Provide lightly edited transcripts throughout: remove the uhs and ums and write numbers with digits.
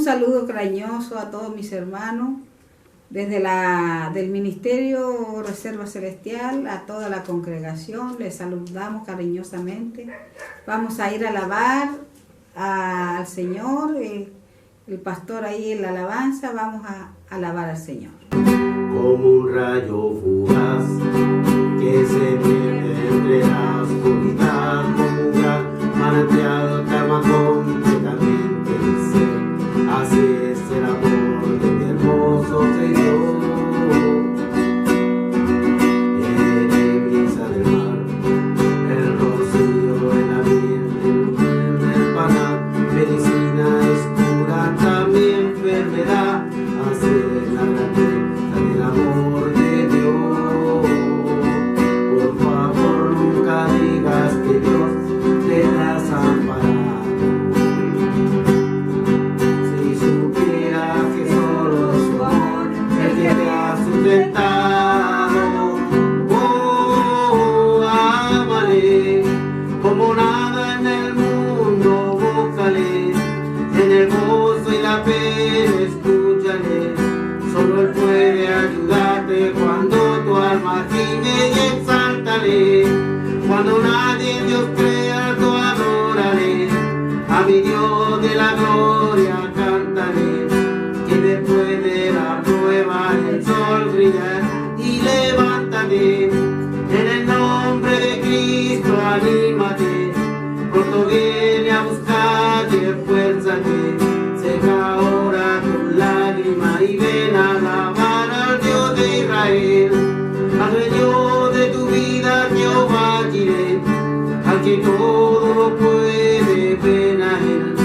saludo cariñoso a todos mis hermanos, desde del Ministerio Reserva Celestial, a toda la congregación, les saludamos cariñosamente. Vamos a ir a alabar al Señor, el pastor ahí en la alabanza, vamos a alabar al Señor. Como un rayo fugaz que se pierde entre la oscuridad, como un gran manantial calma completamente mi ser. Así es el amor de mi hermoso Señor. En la brisa del mar, el rocío en la miel del panal, medicina es cura, también enfermedad. Así es la grandeza del amor de Dios. Por favor, nunca digas que Dios te ha desamparado. Si supieras que solo su amor es el que te ha sustentado, oh, ámale como nada en el mundo, búscale en el gozo y la pena, escúchale. Solo Él puede ayudarte cuando tu alma gime y exáltale. Cuando nadie en Dios crea, tú adórale. A mi Dios de la gloria cántale. Que después de la prueba el sol brilla y levántate. En el nombre de Cristo anímate. Pronto viene a buscarte, esfuérzate. Seca ahora tu lágrima y ven a alabar al Dios de Israel, al dueño de tu vida, Jehová Jireh, al que todo lo puede, ven a Él,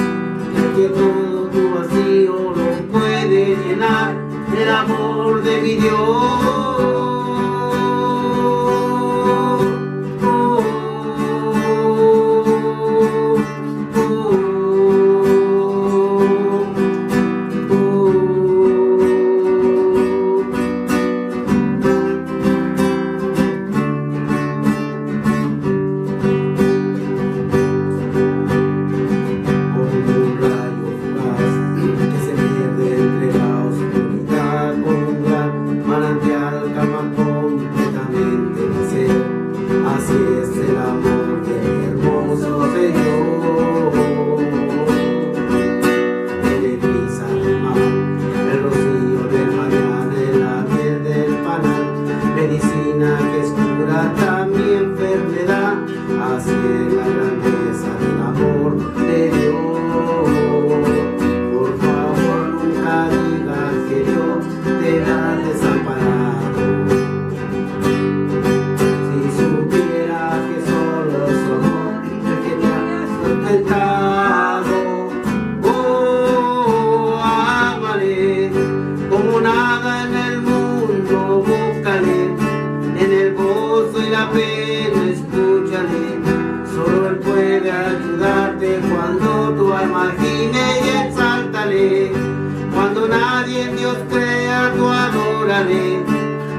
al que todo tu vacío lo puede llenar, el amor de mi Dios.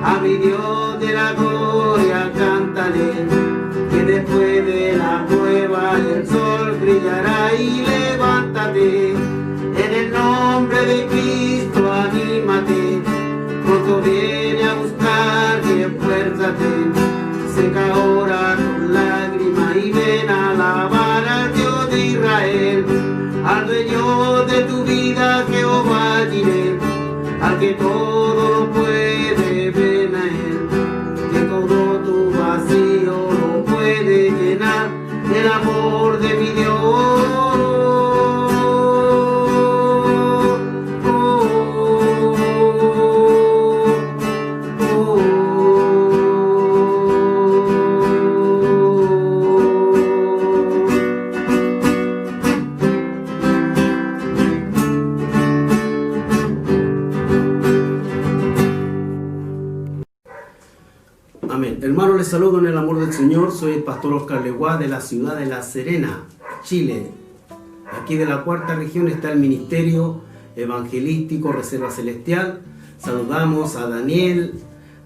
A mi Dios de la gloria cántale, que después de la prueba el sol brillará y levántate. En el nombre de Cristo anímate, pronto viene a buscarte, esfuérzate. Seca ahora tu lágrima y ven a alabar al Dios de Israel, al dueño de tu vida, Jehová Jireh, al que todo lo puede, ven a Él, que todo tu vacío lo puede llenar, el amor de mi Dios. Amén. Hermanos, les saludo en el amor del Señor. Soy el pastor Oscar Leguá de la ciudad de La Serena, Chile. Aquí de la cuarta región está el Ministerio Evangelístico Reserva Celestial. Saludamos a Daniel,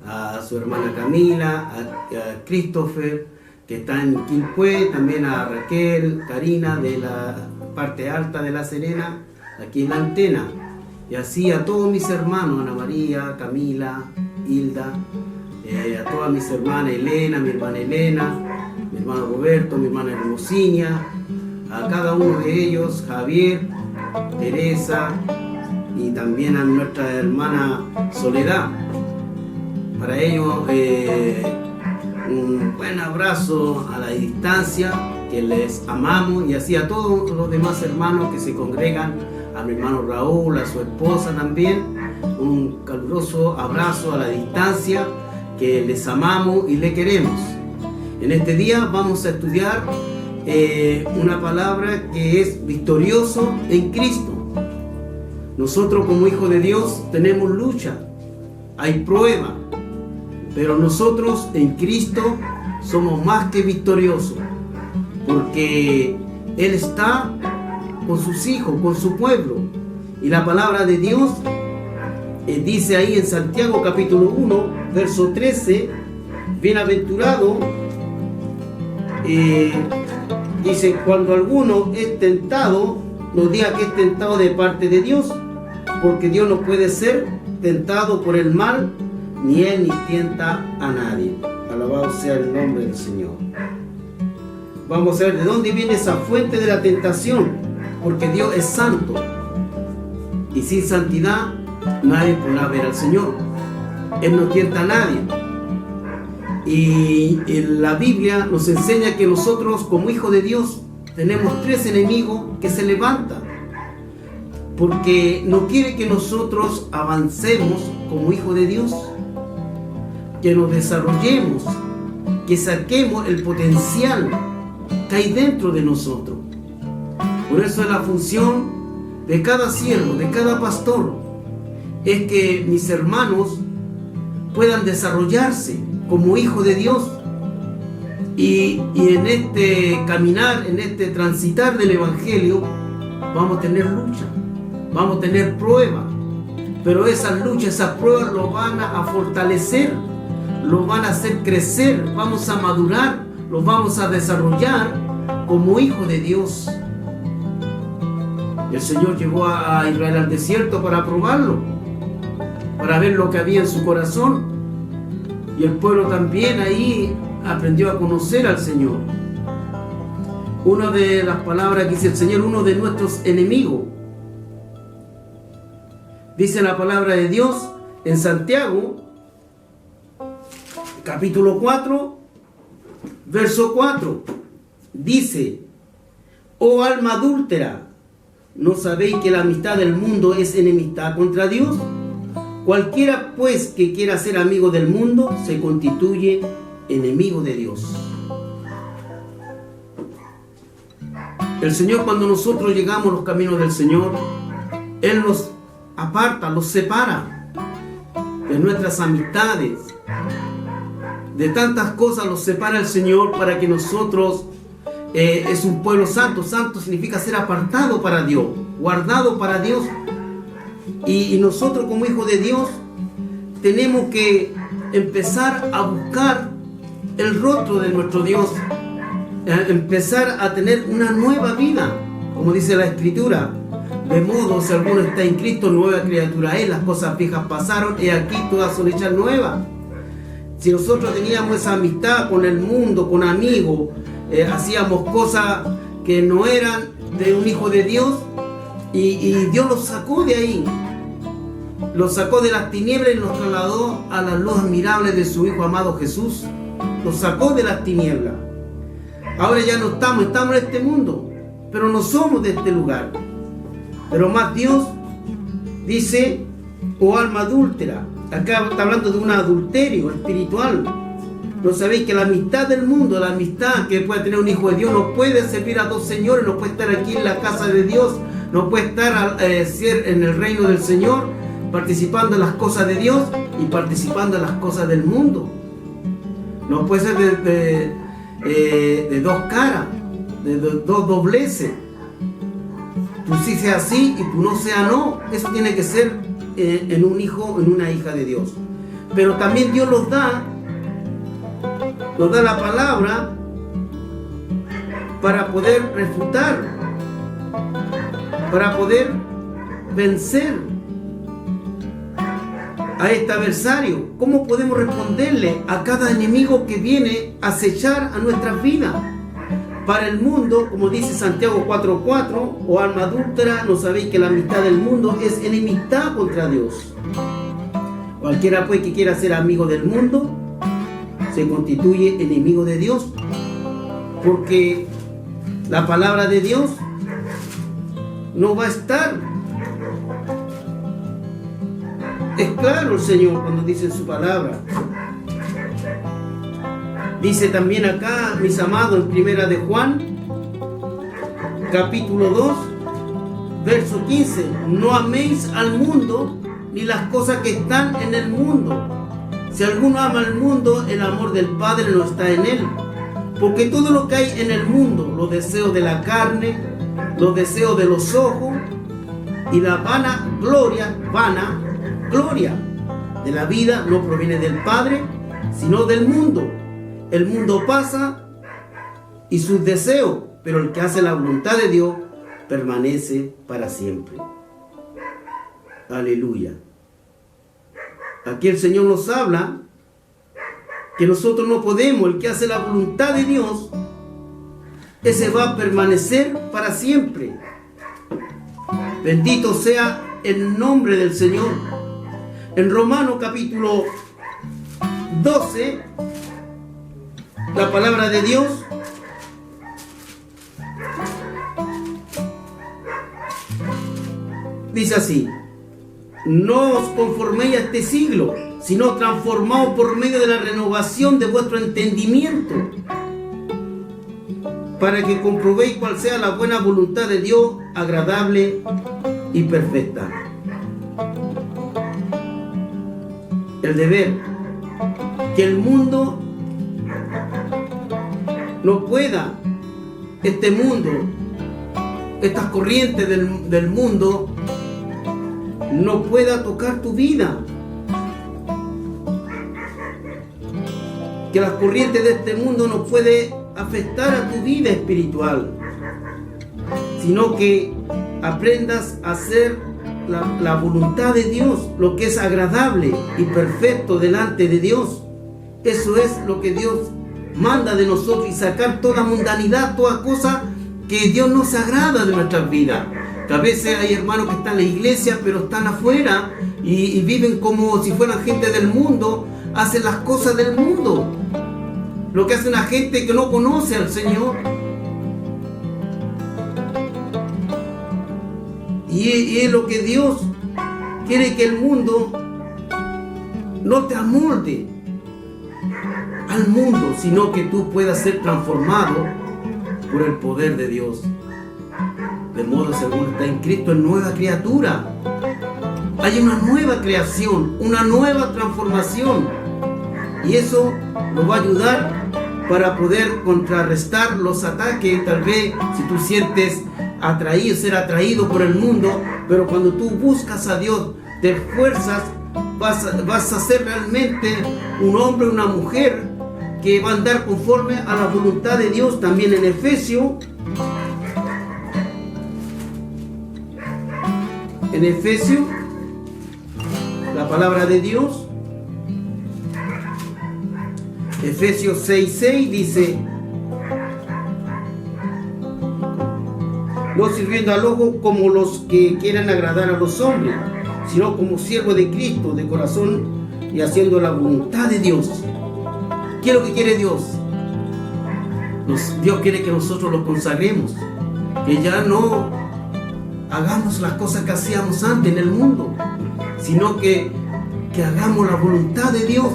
a su hermana Camila, a Christopher, que está en Quilpué, también a Raquel, Karina de la parte alta de La Serena, aquí en la antena. Y así a todos mis hermanos, Ana María, Camila, Hilda, a todas mis hermanas, Elena, mi hermana Elena, mi hermano Roberto, mi hermana Hermosinia, a cada uno de ellos, Javier, Teresa y también a nuestra hermana Soledad. Para ellos un buen abrazo a la distancia, que les amamos, y así a todos los demás hermanos que se congregan, a mi hermano Raúl, a su esposa también, un caluroso abrazo a la distancia, que les amamos y le queremos. En este día vamos a estudiar una palabra que es victorioso en Cristo. Nosotros como hijos de Dios tenemos lucha, hay prueba, pero nosotros en Cristo somos más que victoriosos, porque Él está con sus hijos, con su pueblo. Y la palabra de Dios dice ahí en Santiago capítulo 1, verso 13, bienaventurado, dice, cuando alguno es tentado, no diga que es tentado de parte de Dios, porque Dios no puede ser tentado por el mal, ni Él ni tienta a nadie. Alabado sea el nombre del Señor. Vamos a ver de dónde viene esa fuente de la tentación, porque Dios es santo y sin santidad nadie podrá ver al Señor. Él no tienta a nadie. Y en la Biblia nos enseña que nosotros como hijos de Dios tenemos 3 enemigos que se levantan, porque no quiere que nosotros avancemos como hijos de Dios, que nos desarrollemos, que saquemos el potencial que hay dentro de nosotros. Por eso es la función de cada siervo, de cada pastor, es que mis hermanos puedan desarrollarse como hijos de Dios, y en este caminar, en este transitar del Evangelio, vamos a tener lucha, vamos a tener pruebas, pero esas luchas, esas pruebas lo van a fortalecer, lo van a hacer crecer, vamos a madurar, los vamos a desarrollar como hijos de Dios. El Señor llevó a Israel al desierto para probarlo, para ver lo que había en su corazón, y el pueblo también ahí aprendió a conocer al Señor. Una de las palabras que dice el Señor, uno de nuestros enemigos, dice la palabra de Dios en Santiago capítulo 4, verso 4, dice, oh alma adúltera, ¿no sabéis que la amistad del mundo es enemistad contra Dios? Cualquiera pues que quiera ser amigo del mundo se constituye enemigo de Dios. El Señor, cuando nosotros llegamos a los caminos del Señor, Él nos aparta, los separa de nuestras amistades, de tantas cosas los separa el Señor para que nosotros es un pueblo santo. Santo significa ser apartado para Dios, guardado para Dios. Y nosotros como hijos de Dios tenemos que empezar a buscar el rostro de nuestro Dios, empezar a tener una nueva vida, como dice la Escritura. De modo, si alguno está en Cristo, nueva criatura es, las cosas viejas pasaron, y aquí todas son hechas nuevas. Si nosotros teníamos esa amistad con el mundo, con amigos, hacíamos cosas que no eran de un hijo de Dios, y Dios los sacó de ahí, los sacó de las tinieblas y los trasladó a la luz admirable de su Hijo amado Jesús. Los sacó de las tinieblas. Ahora ya no estamos en este mundo, pero no somos de este lugar. Pero más Dios dice, oh alma adúltera, acá está hablando de un adulterio espiritual. ¿No sabéis que la amistad del mundo, la amistad que puede tener un hijo de Dios, no puede servir a dos señores, no puede estar aquí en la casa de Dios, no puede estar en el reino del Señor, participando en las cosas de Dios y participando en las cosas del mundo? No puede ser de dos caras, de dos dobleces. Tú sí seas sí y tú no seas no. Eso tiene que ser en un hijo, en una hija de Dios. Pero también Dios nos da la palabra para poder refutar, para poder vencer a este adversario? ¿Cómo podemos responderle a cada enemigo que viene a acechar a nuestras vidas? Para el mundo, como dice Santiago 4:4, o alma adúltera, ¿no sabéis que la amistad del mundo es enemistad contra Dios? Cualquiera pues que quiera ser amigo del mundo se constituye enemigo de Dios, porque la palabra de Dios no va a estar. Es claro el Señor cuando dice en su palabra. Dice también acá, mis amados, en primera de Juan, capítulo 2, verso 15, no améis al mundo ni las cosas que están en el mundo. Si alguno ama al mundo, el amor del Padre no está en él. Porque todo lo que hay en el mundo, los deseos de la carne, los deseos de los ojos y la vana gloria de la vida no proviene del Padre, sino del mundo. El mundo pasa y sus deseos, pero el que hace la voluntad de Dios permanece para siempre. Aleluya. Aquí el Señor nos habla que nosotros no podemos, el que hace la voluntad de Dios, ese va a permanecer para siempre. Bendito sea el nombre del Señor. En Romanos capítulo 12, la palabra de Dios dice así: no os conforméis a este siglo, sino transformaos por medio de la renovación de vuestro entendimiento, para que comprobéis cuál sea la buena voluntad de Dios, agradable y perfecta. El deber que el mundo no pueda, este mundo, estas corrientes del mundo, no pueda tocar tu vida. Que las corrientes de este mundo no puede afectar a tu vida espiritual, sino que aprendas a hacer la voluntad de Dios, lo que es agradable y perfecto delante de Dios. Eso es lo que Dios manda de nosotros, y sacar toda mundanidad, toda cosa que Dios no se agrada de nuestras vidas. Que a veces hay hermanos que están en la iglesia pero están afuera y viven como si fueran gente del mundo, hacen las cosas del mundo, lo que hace una gente que no conoce al Señor. Y es lo que Dios quiere, que el mundo no te amolde al mundo, sino que tú puedas ser transformado por el poder de Dios. De modo, según está en Cristo, es nueva criatura. Hay una nueva creación, una nueva transformación. Y eso nos va a ayudar para poder contrarrestar los ataques. Tal vez si tú sientes ser atraído por el mundo, pero cuando tú buscas a Dios, te esfuerzas, vas a ser realmente un hombre, una mujer que va a andar conforme a la voluntad de Dios. También en Efesios, la palabra de Dios, Efesios 6:6 dice: no sirviendo al ojo como los que quieren agradar a los hombres, sino como siervo de Cristo de corazón, y haciendo la voluntad de Dios. ¿Qué es lo que quiere Dios? Dios quiere que nosotros lo consagremos, que ya no hagamos las cosas que hacíamos antes en el mundo, sino que hagamos la voluntad de Dios,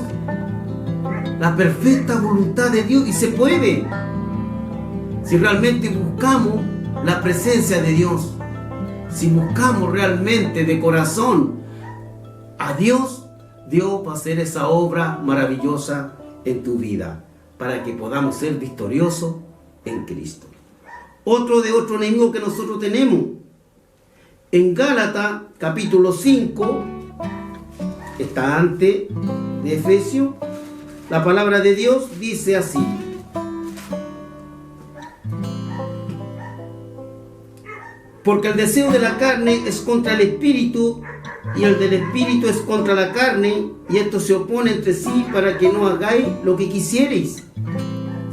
la perfecta voluntad de Dios. Y se puede, si realmente buscamos la presencia de Dios, si buscamos realmente de corazón a Dios, Dios va a hacer esa obra maravillosa en tu vida, para que podamos ser victoriosos en Cristo. Otro enemigo que nosotros tenemos, en Gálatas capítulo 5, está antes de Efesios, la palabra de Dios dice así: Porque el deseo de la carne es contra el espíritu, y el del espíritu es contra la carne, y estos se oponen entre sí para que no hagáis lo que quisierais.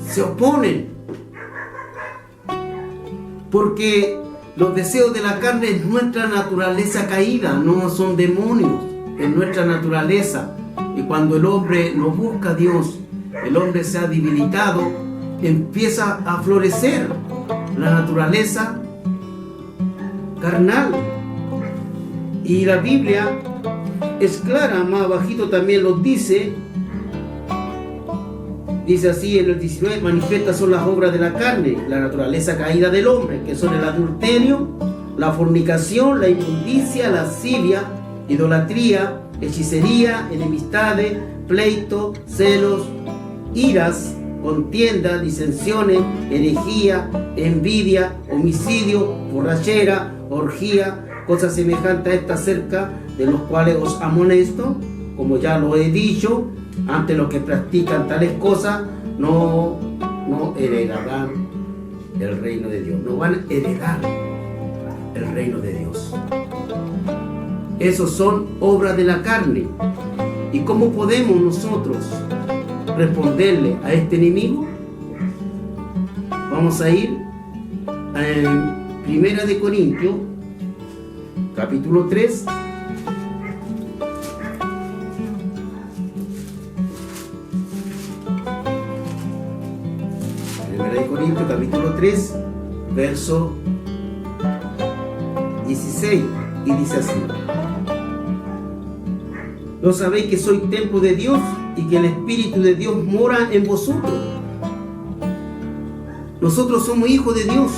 Se oponen. Porque los deseos de la carne es nuestra naturaleza caída, no son demonios, es nuestra naturaleza. Y cuando el hombre no busca a Dios, el hombre se ha debilitado, empieza a florecer la naturaleza carnal. Y la Biblia es clara, más abajito también lo dice. Dice así en el 19: manifiestas son las obras de la carne, la naturaleza caída del hombre, que son el adulterio, la fornicación, la inmundicia, la lascivia, idolatría, hechicería, enemistades, pleito, celos, iras, contienda, disensiones, herejía, envidia, homicidio, borrachera, orgía, cosas semejantes a estas, acerca de los cuales os amonesto, como ya lo he dicho, ante los que practican tales cosas no heredarán el reino de Dios, no van a heredar el reino de Dios. Esos son obras de la carne. ¿Y cómo podemos nosotros responderle a este enemigo? Vamos a ir a 1 de Corintios, capítulo 3. 1 de Corintios, capítulo 3, verso 16, y dice así: ¿no sabéis que soy templo de Dios y que el Espíritu de Dios mora en vosotros? Nosotros somos hijos de Dios.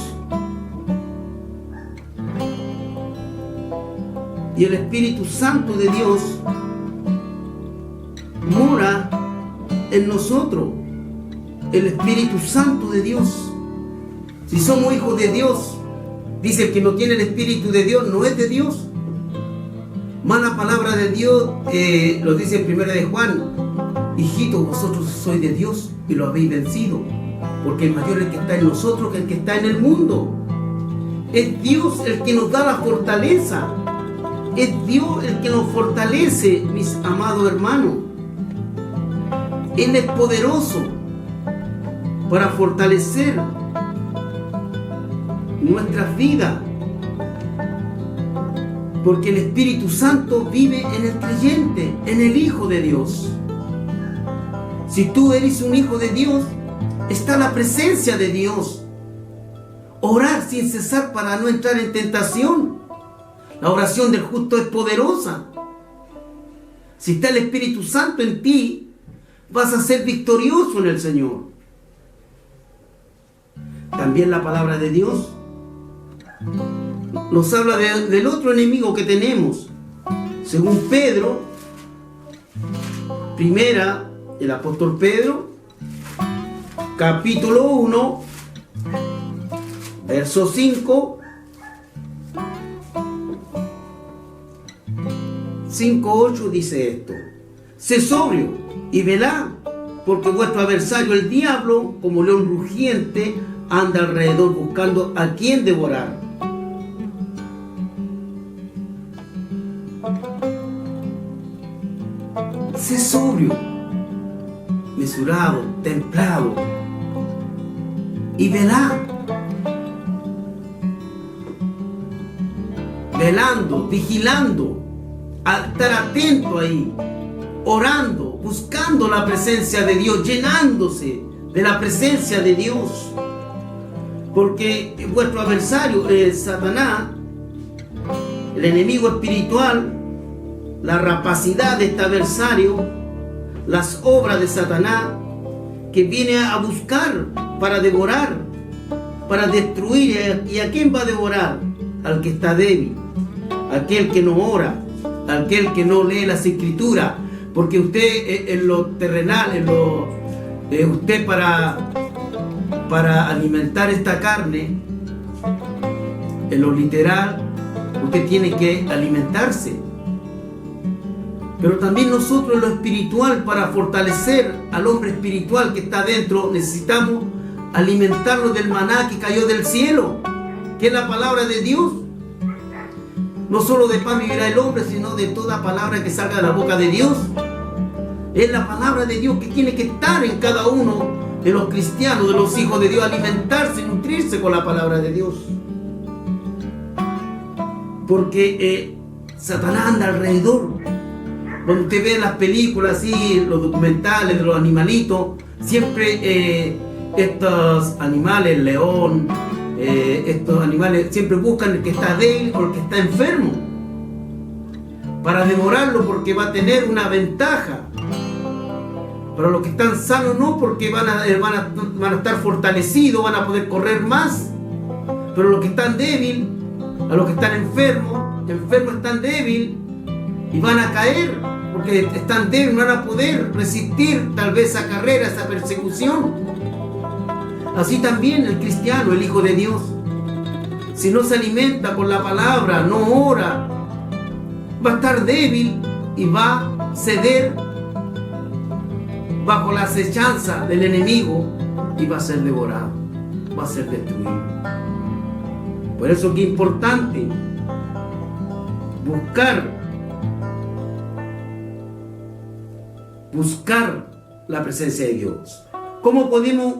Y el Espíritu Santo de Dios mora en nosotros. El Espíritu Santo de Dios. Si somos hijos de Dios, dice: el que no tiene el Espíritu de Dios no es de Dios. Más la palabra de Dios lo dice en 1 de Juan: hijitos, vosotros sois de Dios y lo habéis vencido, porque el mayor es el que está en nosotros que el que está en el mundo. Es Dios el que nos da la fortaleza. Es Dios el que nos fortalece, mis amados hermanos. Él es poderoso para fortalecer nuestras vidas, porque el Espíritu Santo vive en el creyente, en el Hijo de Dios. Si tú eres un hijo de Dios, está la presencia de Dios. Orar sin cesar para no entrar en tentación. La oración del justo es poderosa. Si está el Espíritu Santo en ti, vas a ser victorioso en el Señor. También la palabra de Dios nos habla del otro enemigo que tenemos. Según Pedro, el apóstol Pedro, capítulo 1, verso 5, 5:8 dice esto: sé sobrio y velad, porque vuestro adversario el diablo, como león rugiente, anda alrededor buscando a quien devorar. Sé sobrio, mesurado, templado, y velad. Velando, vigilando, a estar atento ahí, orando, buscando la presencia de Dios, llenándose de la presencia de Dios. Porque vuestro adversario, Satanás, el enemigo espiritual, la rapacidad de este adversario, las obras de Satanás, que viene a buscar para devorar, para destruir. ¿Y a quién va a devorar? Al que está débil, aquel que no ora, aquel que no lee las escrituras. Porque usted en lo terrenal, usted para alimentar esta carne, en lo literal, usted tiene que alimentarse. Pero también nosotros en lo espiritual, para fortalecer al hombre espiritual que está dentro, necesitamos alimentarlo del maná que cayó del cielo, que es la palabra de Dios. No solo de pan vivirá el hombre, sino de toda palabra que salga de la boca de Dios. Es la palabra de Dios que tiene que estar en cada uno de los cristianos, de los hijos de Dios, alimentarse, nutrirse con la palabra de Dios. Porque Satanás anda alrededor. Cuando usted ve las películas así, los documentales de los animalitos, siempre estos animales, el león, estos animales siempre buscan el que está débil o el que está enfermo para devorarlo, porque va a tener una ventaja. Pero los que están sanos no, porque van a estar fortalecidos, van a poder correr más. Pero los que están débiles, a los que están enfermos están débiles y van a caer, porque están débiles, no van a poder resistir tal vez esa carrera, esa persecución. Así también el cristiano, el hijo de Dios, si no se alimenta con la palabra, no ora, va a estar débil y va a ceder bajo la acechanza del enemigo y va a ser devorado, va a ser destruido. Por eso que es importante buscar la presencia de Dios. ¿Cómo podemos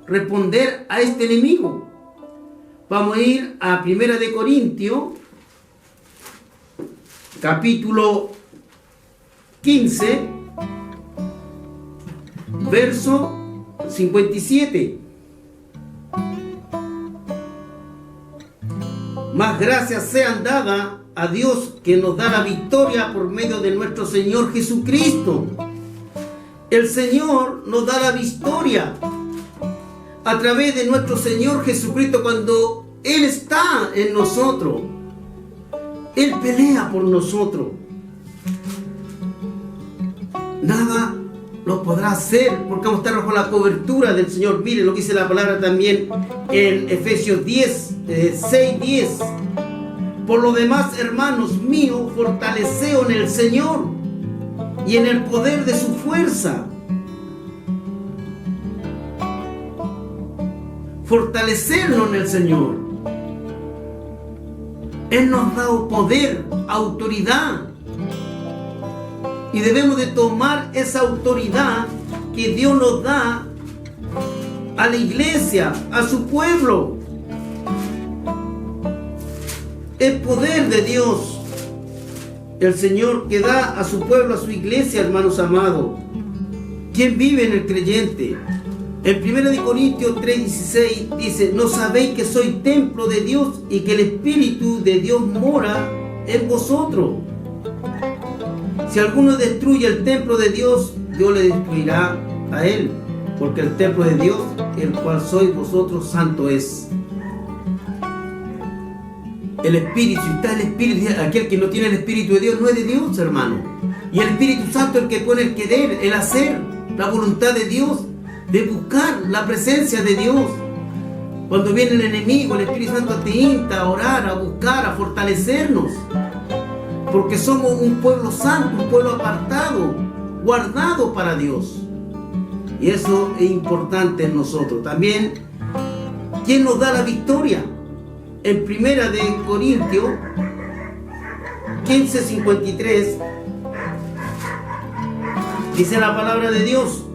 responder a este enemigo? Vamos a ir a 1 de Corintios, capítulo 15, verso 57. Más gracias sean dadas a Dios, que nos da la victoria por medio de nuestro Señor Jesucristo. El Señor nos da la victoria a través de nuestro Señor Jesucristo. Cuando Él está en nosotros, Él pelea por nosotros. Nada lo podrá hacer, porque vamos a estar bajo la cobertura del Señor. Miren lo que dice la palabra también en Efesios 6:10. Por lo demás, hermanos míos, fortaleceos en el Señor y en el poder de su fuerza. Fortalecernos en el Señor. Él nos ha dado poder, autoridad. Y debemos de tomar esa autoridad que Dios nos da a la iglesia, a su pueblo. El poder de Dios, el Señor que da a su pueblo, a su iglesia, hermanos amados. ¿Quién vive en el creyente? En 1 Corintios 3:16 dice: ¿no sabéis que soy templo de Dios y que el Espíritu de Dios mora en vosotros? Si alguno destruye el templo de Dios, Dios le destruirá a él, porque el templo de Dios, el cual sois vosotros, santo es. El Espíritu, si está el Espíritu, aquel que no tiene el Espíritu de Dios no es de Dios, hermano. Y el Espíritu Santo es el que pone el querer, el hacer, la voluntad de Dios, de buscar la presencia de Dios. Cuando viene el enemigo, el Espíritu Santo te insta a orar, a buscar, a fortalecernos. Porque somos un pueblo santo, un pueblo apartado, guardado para Dios. Y eso es importante en nosotros. También, ¿quién nos da la victoria? En 1 de Corintios 15:53 dice la palabra de Dios.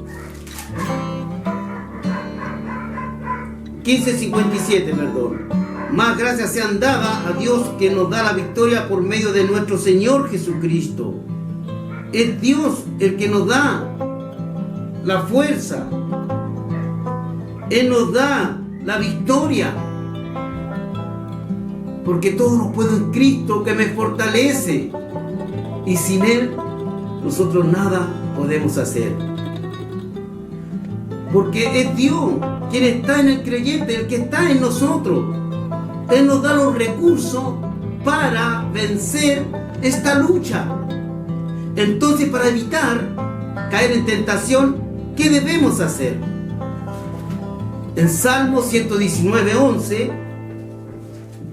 15:57, perdón. Más gracias sean dadas a Dios, que nos da la victoria por medio de nuestro Señor Jesucristo. Es Dios el que nos da la fuerza. Él nos da la victoria. Porque todo lo puedo en Cristo que me fortalece. Y sin Él, nosotros nada podemos hacer. Porque es Dios quien está en el creyente, el que está en nosotros. Él nos da los recursos para vencer esta lucha. Entonces, para evitar caer en tentación, ¿qué debemos hacer? En Salmo 119:11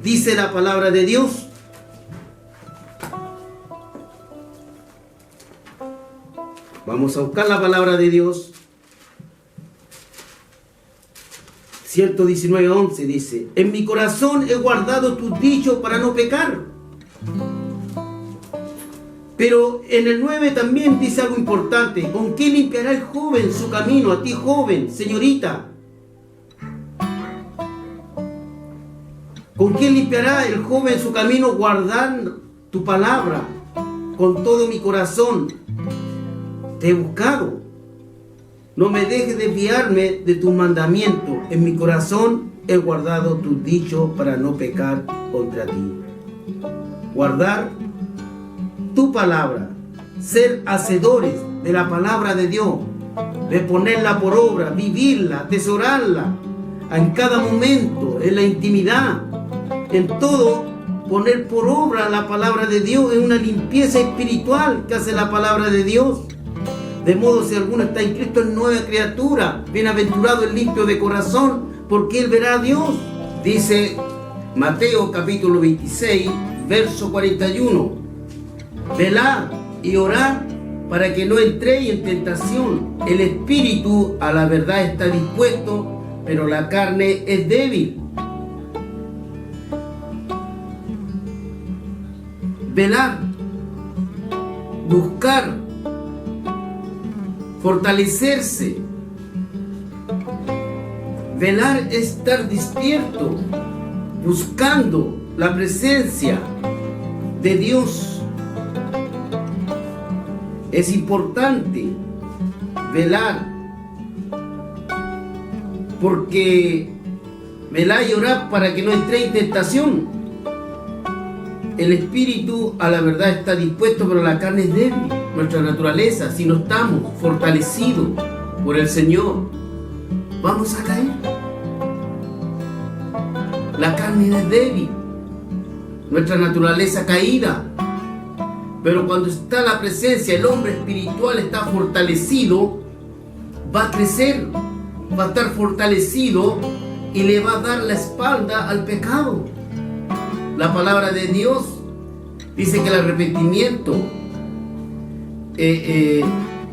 dice la palabra de Dios: vamos a buscar la palabra de Dios. 119:11 dice: en mi corazón he guardado tus dichos para no pecar. Pero en el 9 también dice algo importante. ¿Con qué limpiará el joven su camino? A ti, joven, señorita. ¿Con qué limpiará el joven su camino? Guardar tu palabra con todo mi corazón. Te he buscado. No me dejes desviarme de tu mandamiento. En mi corazón he guardado tus dichos para no pecar contra ti. Guardar tu palabra, ser hacedores de la palabra de Dios, de ponerla por obra, vivirla, atesorarla en cada momento, en la intimidad, en todo, poner por obra la palabra de Dios. Es una limpieza espiritual que hace la palabra de Dios. De modo, si alguno está en Cristo, es nueva criatura. Bienaventurado el limpio de corazón, porque él verá a Dios. Dice Mateo capítulo 26, verso 41. Velad y orad para que no entréis en tentación. El espíritu a la verdad está dispuesto, pero la carne es débil. Velar, buscar, fortalecerse. Velar es estar despierto, buscando la presencia de Dios. Es importante velar, porque velar y orar para que no entre en tentación. El espíritu a la verdad está dispuesto, pero la carne es débil. Nuestra naturaleza, si no estamos fortalecidos por el Señor, vamos a caer. La carne es débil, nuestra naturaleza caída. Pero cuando está la presencia, el hombre espiritual está fortalecido, va a crecer, va a estar fortalecido y le va a dar la espalda al pecado. La palabra de Dios dice que el arrepentimiento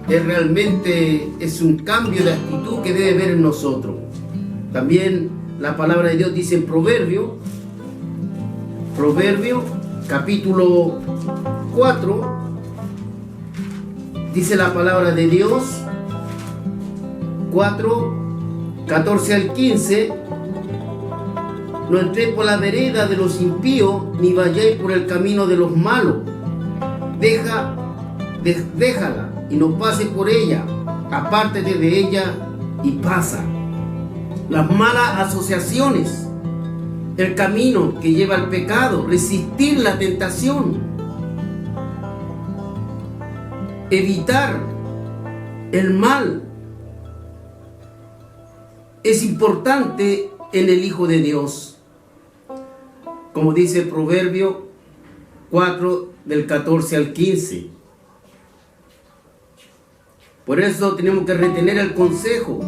realmente es un cambio de actitud que debe haber en nosotros. También la palabra de Dios dice en Proverbio capítulo 4, dice la palabra de Dios, 4, 14 al 15, no entréis por la vereda de los impíos, ni vayáis por el camino de los malos. Déjala y no pases por ella, apártate de ella y pasa. Las malas asociaciones, el camino que lleva al pecado, resistir la tentación, evitar el mal, es importante en el Hijo de Dios. Como dice el Proverbio 4, del 14 al 15. Por eso tenemos que retener el consejo.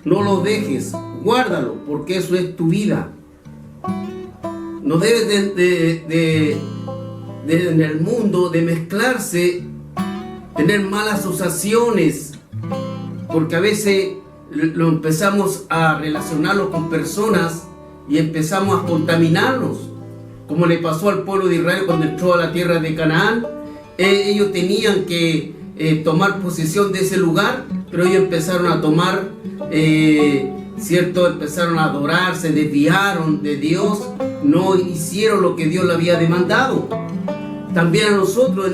No lo dejes, guárdalo, porque eso es tu vida. No debes en el mundo de mezclarse, tener malas asociaciones, porque a veces lo empezamos a relacionarlo con personas y empezamos a contaminarnos, como le pasó al pueblo de Israel cuando entró a la tierra de Canaán. Ellos tenían que tomar posesión de ese lugar, pero ellos empezaron a tomar, empezaron a adorar, se desviaron de Dios, no hicieron lo que Dios le había demandado. También a nosotros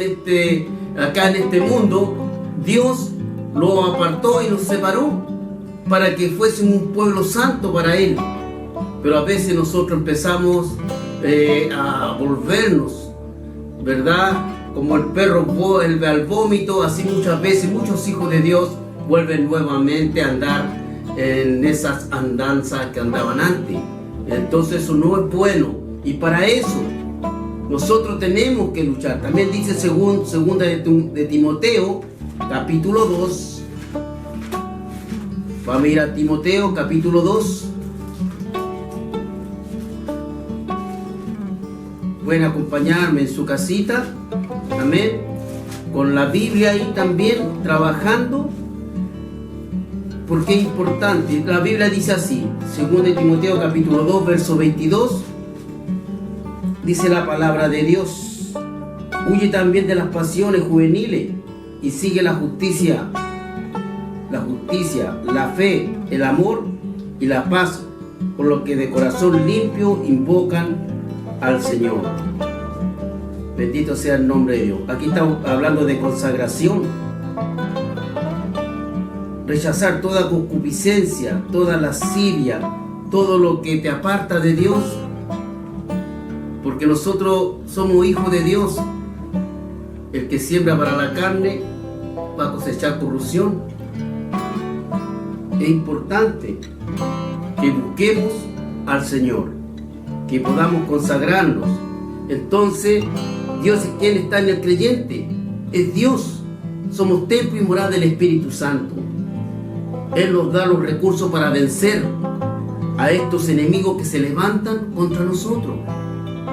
acá en este mundo, Dios lo apartó y nos separó para que fuésemos un pueblo santo para Él. Pero a veces nosotros empezamos a volvernos, ¿verdad? Como el perro vuelve al vómito, así muchas veces muchos hijos de Dios vuelven nuevamente a andar en esas andanzas que andaban antes. Entonces eso no es bueno, y para eso nosotros tenemos que luchar. También dice segunda de Timoteo capítulo 2. Vamos a ir a Timoteo capítulo 2. Pueden acompañarme en su casita, amén, con la Biblia ahí también trabajando, porque es importante. La Biblia dice así, 2 de Timoteo capítulo 2, verso 22, dice la palabra de Dios. Huye también de las pasiones juveniles y sigue la justicia, la fe, el amor y la paz, con los que de corazón limpio invocan al Señor. Bendito sea el nombre de Dios. Aquí estamos hablando de consagración. Rechazar toda concupiscencia, toda lascivia, todo lo que te aparta de Dios, porque nosotros somos hijos de Dios. El que siembra para la carne va a cosechar corrupción. Es importante que busquemos al Señor, que podamos consagrarnos. Entonces, Dios es quien está en el creyente, es Dios. Somos templo y morada del Espíritu Santo. Él nos da los recursos para vencer a estos enemigos que se levantan contra nosotros.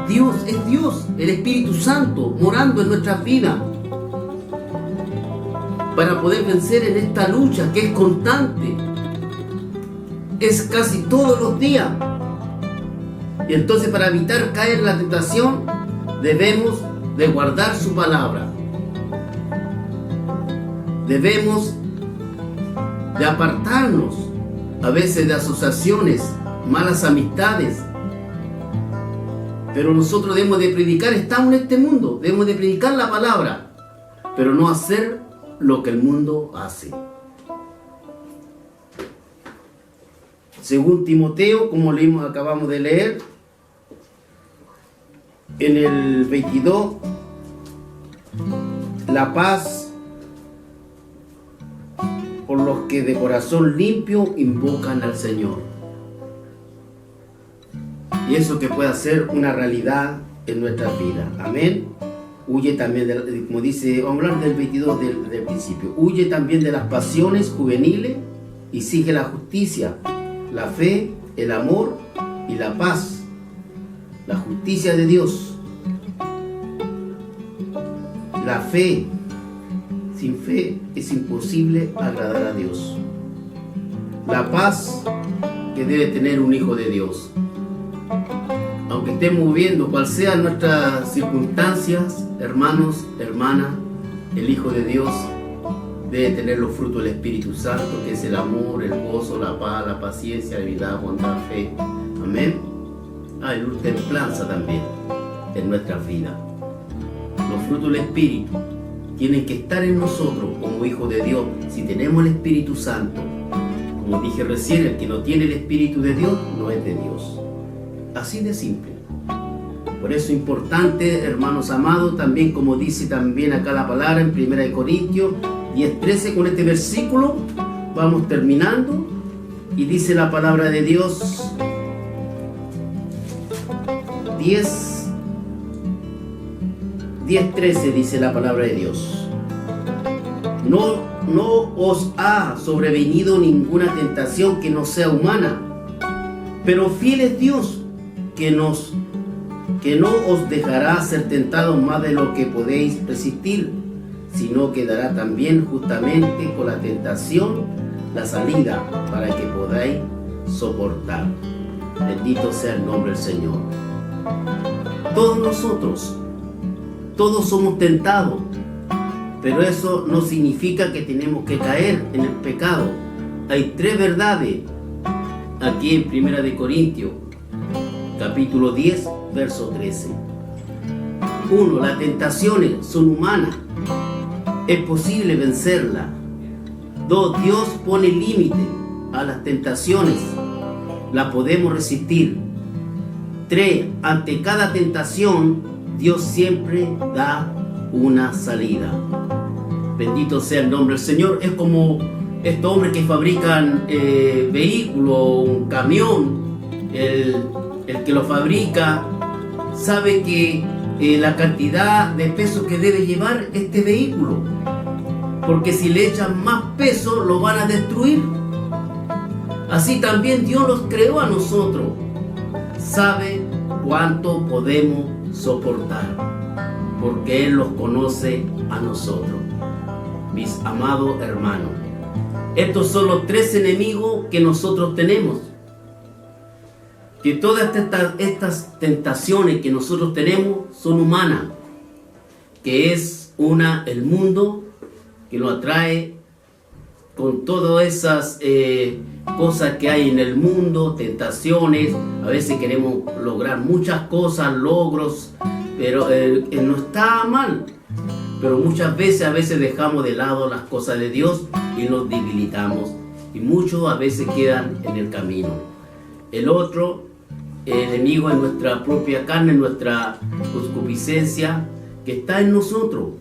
Dios es Dios, el Espíritu Santo, morando en nuestras vidas, para poder vencer en esta lucha que es constante, es casi todos los días. Y entonces, para evitar caer en la tentación, debemos de guardar su palabra. Debemos de apartarnos a veces de asociaciones, malas amistades. Pero nosotros debemos de predicar, estamos en este mundo, debemos de predicar la palabra, pero no hacer lo que el mundo hace. Según Timoteo, como acabamos de leer, en el 22, la paz por los que de corazón limpio invocan al Señor. Y eso que pueda ser una realidad en nuestras vidas. Amén. Huye también, como dice, vamos a hablar del 22 del principio. Huye también de las pasiones juveniles y sigue la justicia, la fe, el amor y la paz. La justicia de Dios. La fe. Sin fe es imposible agradar a Dios. La paz que debe tener un hijo de Dios. Aunque estemos viendo cuál sean nuestras circunstancias, hermanos, hermanas, el Hijo de Dios debe tener los frutos del Espíritu Santo, que es el amor, el gozo, la paz, la paciencia, la humildad, bondad, fe. Amén. Hay luz, templanza también en nuestras vidas. Los frutos del Espíritu tienen que estar en nosotros como hijos de Dios. Si tenemos el Espíritu Santo, como dije recién, el que no tiene el Espíritu de Dios no es de Dios. Así de simple. Por eso es importante, hermanos amados, también como dice también acá la palabra en 1 Corintios 10:13, con este versículo vamos terminando, y dice la palabra de Dios 10:13, dice la palabra de Dios: no os ha sobrevenido ninguna tentación que no sea humana, pero fiel es Dios, que no os dejará ser tentados más de lo que podéis resistir, sino que dará también justamente con la tentación la salida para que podáis soportar. Bendito sea el nombre del Señor. Todos nosotros, todos somos tentados, pero eso no significa que tenemos que caer en el pecado. Hay tres verdades aquí en 1 Corintios capítulo 10, verso 13. 1. Las tentaciones son humanas. Es posible vencerlas. 2. Dios pone límite a las tentaciones. Las podemos resistir. 3. Ante cada tentación, Dios siempre da una salida. Bendito sea el nombre del Señor. Es como estos hombres que fabrican vehículos, un camión. El que lo fabrica sabe que la cantidad de peso que debe llevar este vehículo, porque si le echan más peso lo van a destruir. Así también Dios los creó a nosotros, sabe cuánto podemos soportar, porque Él los conoce a nosotros. Mis amados hermanos, estos son los tres enemigos que nosotros tenemos, que todas estas tentaciones que nosotros tenemos son humanas, que es el mundo que lo atrae con todas esas cosas que hay en el mundo, tentaciones. A veces queremos lograr muchas cosas, logros, pero no está mal. Pero muchas veces, a veces dejamos de lado las cosas de Dios y nos debilitamos. Y muchos a veces quedan en el camino. El otro enemigo es nuestra propia carne, nuestra concupiscencia, que está en nosotros,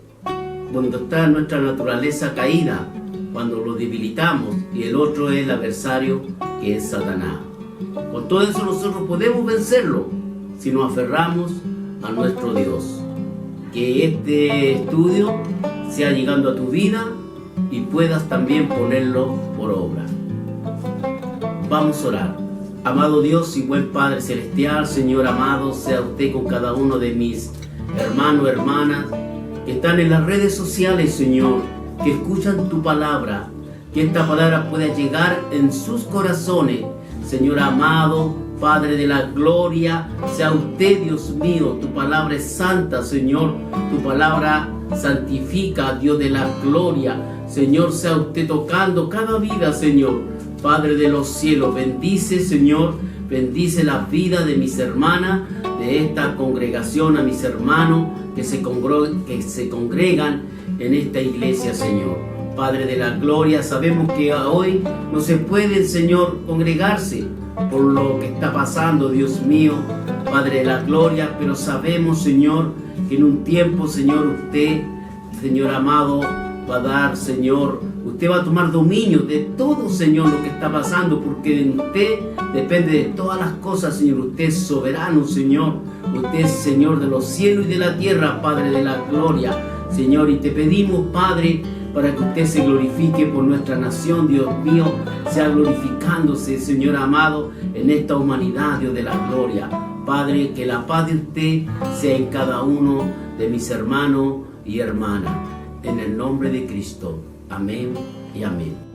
cuando está nuestra naturaleza caída, cuando lo debilitamos. Y el otro es el adversario, que es Satanás. Con todo eso nosotros podemos vencerlo si nos aferramos a nuestro Dios. Que este estudio sea llegando a tu vida y puedas también ponerlo por obra. Vamos a orar. Amado Dios y buen Padre Celestial, Señor amado, sea usted con cada uno de mis hermanos, hermanas, que están en las redes sociales, Señor, que escuchan tu palabra, que esta palabra pueda llegar en sus corazones. Señor amado, Padre de la gloria, sea usted, Dios mío, tu palabra es santa, Señor, tu palabra santifica, Dios de la gloria. Señor, sea usted tocando cada vida, Señor, Padre de los cielos. Bendice, Señor, bendice la vida de mis hermanas, de esta congregación, a mis hermanos que se congregan en esta iglesia, Señor. Padre de la gloria, sabemos que hoy no se puede, Señor, congregarse por lo que está pasando, Dios mío, Padre de la gloria, pero sabemos, Señor, que en un tiempo, Señor, usted, Señor amado, va a dar, Señor, usted va a tomar dominio de todo, Señor, lo que está pasando, porque de usted depende de todas las cosas, Señor. Usted es soberano, Señor. Usted es Señor de los cielos y de la tierra, Padre de la gloria, Señor. Y te pedimos, Padre, para que usted se glorifique por nuestra nación, Dios mío, sea glorificándose, Señor amado, en esta humanidad, Dios de la gloria. Padre, que la paz de usted sea en cada uno de mis hermanos y hermanas. En el nombre de Cristo. Amén y amén.